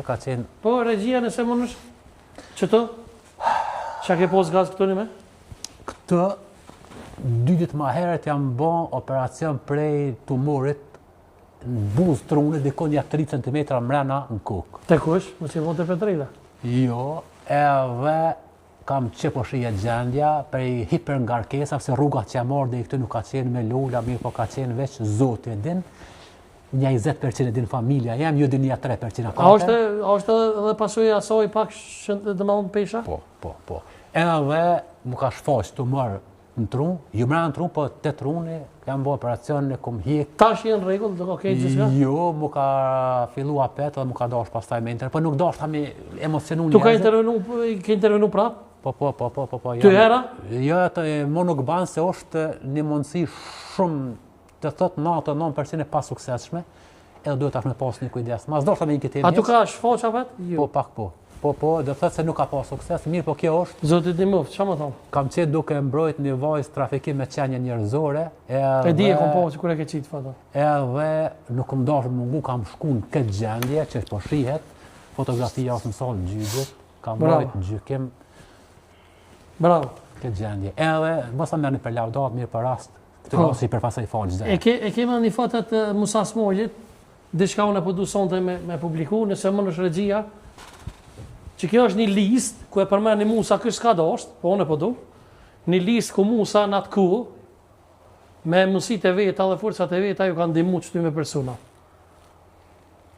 Ka qenë... Po, regjia nëse më nësh? Qëto? Qa ke pos gaz këtu një me? Këtë 2 ditë ma herët jam bon operacion prej tumorit në buzë trunit, dikon ja 3 cm mrena në kokë. Te kush? Më që vonë të Petrila? Jo, edhe kam qepo shije gjendja prej hiperngarkesa, se rrugat që jam marrë dhe i këtë nuk ka qenë me lula, mirë po ka qenë veç zoti e din. Një 20% e din familja jam, ju din një 3% A është edhe pasuja asoj pak dhe më unë pesha? Po. Edhe mu ka shfaq të mërë në trun, ju mërë në trun, po të truni, jam bo operacion në kom hjek. Tash jenë regull, dhe okej gjithka? Jo, mu ka fillu apet dhe mu ka dash pastaj me inter, po nuk dash ta me emocionu Tu ka intervenu prap? Po. Ty hera? Jo, mu nuk banë se është një mundësi shumë të thotë 99% e pa suksesshme, edhe duhet tash me pas një kujdes. Mas doshta me një këtë A tu ka shfaq apet? Po, pak po. Po, do thotë se nuk ka pas sukses, mirë, po kjo është. Zotit një muftë, qa më thonë? Kam qenë duke mbrojt një vajzë trafikim me qenje njerëzore. E di e kom po që kur e ke qitë, fato. Edhe nuk më dashur mungu, kam shku në këtë gjendje, që po shihet, fotografia është në salë në gjyqët, kam mbrojt në gjykim. Bravo. Këtë gjendje. Edhe, mos ta merrni për lavdat, mirë për rast. Këtë rasti për pasaj falë gjë. E kema një fotat Musa Smollit, diçka unë e po du sonte me publiku, nëse më nësh regjia, që kjo është një list, ku e përmeni Musa kështë ka dosht, po unë e po du, një list ku Musa në atë ku, me mësit e veta dhe forcat e veta, ju kanë dimu qëty me persona.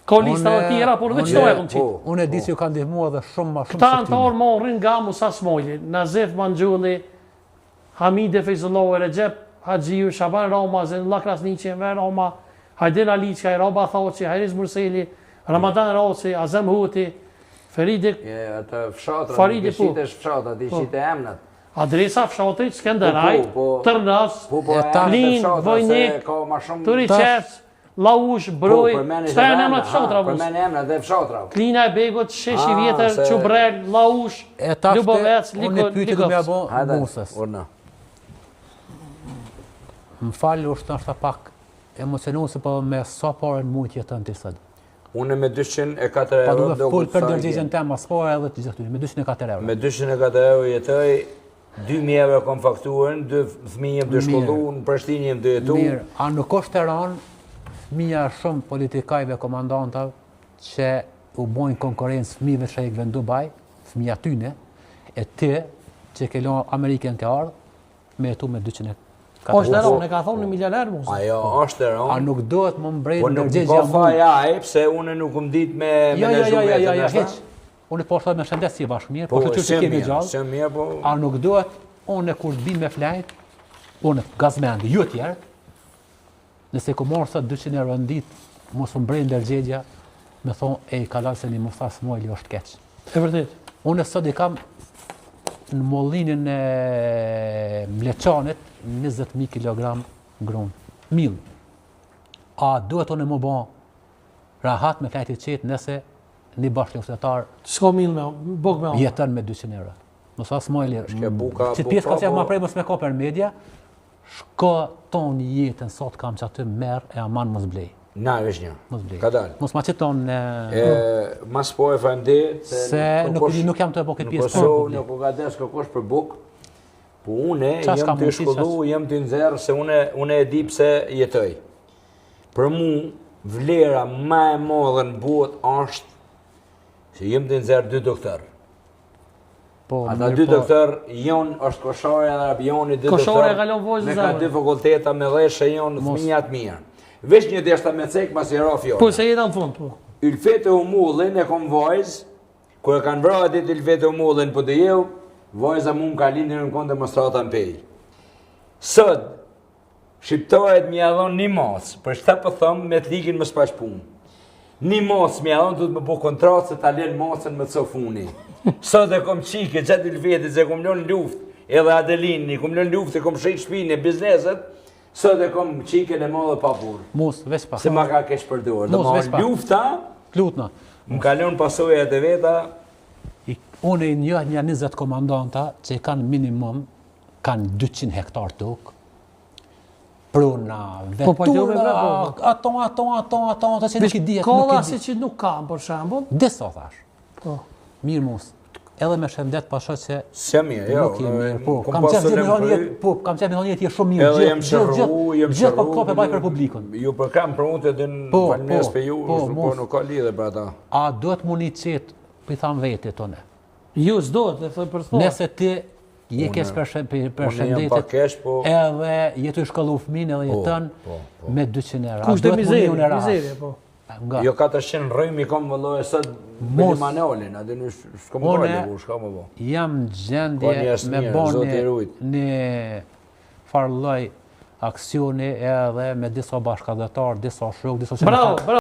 Ka lista dhe tjera, por veç to e kom qitë. Unë e di që ju kanë dimu edhe shumë ma shumë Këta antarë morrin nga Musa Smollit, Nazef Mangjulli, Hamide Fejzullohu, Recep Haxhiu, Shaban Ramazan, Allah Krasniqi, Enver Rama, Hajdin Aliçka, Raba Thaçi, Hariz Murseli, Ramadan Raci, Azem Huti, Feridi. Atë fshatra, Faridi nuk ishitesh fshatra, ti ishite emnat. Adresa fshatrit Skenderaj, Tërnas, Lin, Vojnik, Turiqes, Laush, Broj, qëta janë emnat fshatra? Përmen emnat dhe fshatra. Klina e Begut, Sheshi Vjetër, Qubrel, Laush, Ljubovec, Unë e pyti du me abo Hajde, Musës. urna. Më falë është nështë pak emocionuese, po me sa parën mund jetën të sëtë. Unë me 204 Pa euro duke full për dërgjegjen tem as parë edhe të gjithë me 204 euro. Me 204 euro jetoj, 2.000 euro kom fakturën, 2 fëmijë jem të shkollu, në Prishtinë jem të jetu. Mirë, a nuk është të ranë fëmija shumë politikajve komandantave që u bojnë konkurencë fëmijëve që e këve në Dubai, fëmija tyne, e ti që ke lo Amerikën ke ardhë, me jetu me 204. është e ronë, e ka thonë një milioner Musa. Ajo, është e ronë. A nuk dohet më mbrejt Po nuk ndërgjegja ka faja ai, pse unë nuk më dit me menaxhu vetën. Ja, heq. Unë po thot me shëndetësi bashkë mirë, po që kemi gjallë. Shumë mirë, po. A nuk dohet unë kur të bim me flajt, unë gazmendi, ju tjerë, nëse ku morë sot 200 euro në ditë, mos më mbrejt ndërgjegja, me thonë, e kalal se një Musa Smolli është keq. E vërtet. Unë sot i kam në mollinin e Mleçanit 20.000 kg grunë. Mill. A duhet unë më bo rahat me flajtit qetë nëse një bashkëluftetar S'ka mill me, bok me. jetën me 200 euro. Musa Smolli, buka, që pjesë ka që ma prej mos me ka për media, shko ton jetën sot kam që aty merë e aman mos blej. Na, veç një. Mos blej. Ka dalë. Mos ma qiton Mas po e faleminderit se nuk jam të e bo këtë pjesë. Nuk u ka des kërkosh për buk, po une Qa s'ka jem të mundësi, shkollu, jem të nxerr se une e di pse jetoj. Për mu, vlera ma e madhe në botë është se jem të nxerr 2 doktor. Ata 2 doktor, jon është koshare dhe joni 2 doktor. Koshare e kalon vojzë Me ka 2 fakulteta me dheshe jon fëmijat mirë. Veç një deshta me cek mas i ra fjore. Po se jeta në fund, po. Ylfete Umullin e kom vajzë, kur e kanë vrarë ditë Ylfete Umullin për të jeu, vajza mu më ka lindin në konë demonstrata në pej. Sët, shqiptarët mi adhon një masë, për shta për thëmë me të likin më s'pash punë. Një masë mi adhon të të më po kontratë se ta lenë masën më të sofuni. Sët e kom qike, gjatë Ylfetit, se kom lënë luft, edhe Adelini, kom lënë luft, e kom shrejt shpinë, bizneset, sot e kom qikën e madhe pa burë. Mos, veç pa. Se ma ka kesh përdojrë. Dhe ma lufta, Lutna. më kalon pasojat e veta. Unë i një 20 komandanta që kanë minimum, kanë 200 hektar tokë, prona, Po, po, jo me vetura, vetura. ato që nuk i dihet, Kalla si që nuk kam, për shembull. Disa thash. Po. Mirë mos. Edhe me shëndet pasha që Se mirë, jo. nuk je mirë. Po, kom kam pas qenë problem jetë, për- po, kam qenë jetë je shumë mirë. Edhe jem shërru, Gjithë po kape baj për publikun. Ju për kam për unë të din Po, falmes po, për ju, po, po mos. nuk ka lidhe për ata. A duhet mu një qetë, për i thamë vetit tonë. Ju s'dohet, dhe për thot. Nëse ti je kesh për Unë jam pa shëndetit, kesh, po... edhe jetu i shkollu fëmin edhe jetën po. me 200 euro. Kush të mizeri, po. Nga. Jo 400 rrëmi kom vëlloj, sot Mos. bëni manolin, atë në shkom Une- gale, ku shka më bo. Jam Po, gjendje njerëz me mirë, bani Zoti i rujt. një farlloj aksioni edhe me disa bashkëdhetar, disa shok, disa që Bravo, bravo.